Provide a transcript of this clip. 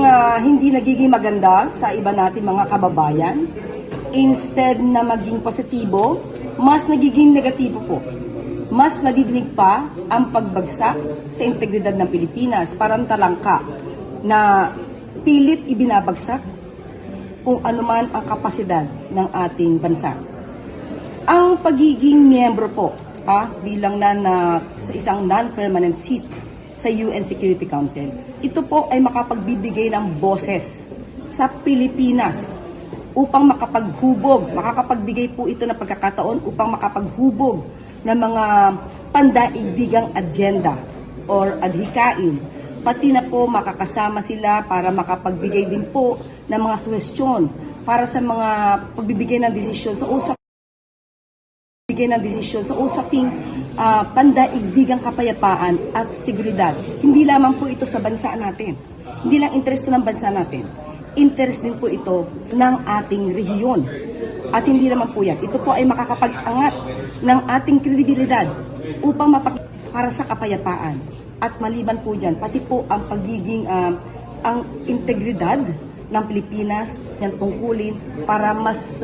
ang hindi nagiging maganda sa iba natin mga kababayan, instead na maging positibo, mas nagiging negatibo po. Mas nadidinig pa ang pagbagsak sa integridad ng Pilipinas, parang talangka na pilit ibinabagsak kung anuman ang kapasidad ng ating bansa. Ang pagiging miyembro po bilang sa isang non-permanent seat sa UN Security Council, ito po ay makapagbibigay ng boses sa Pilipinas upang makakapagbigay po ito ng pagkakataon upang makapaghubog ng mga pandaigdigang agenda or adhikain. Pati na po makakasama sila para makapagbigay din po ng mga suhestyon para sa mga pagbibigay ng desisyon sa usaping pandaigdigang kapayapaan at seguridad. Hindi lamang po ito sa bansa natin. Hindi lang interest ng bansa natin. Interest din po ito ng ating rehiyon. At hindi naman po yan. Ito po ay makakapag-angat ng ating kredibilidad upang para sa kapayapaan. At maliban po dyan, pati po ang pagiging, ang integridad ng Pilipinas, yung tungkulin para mas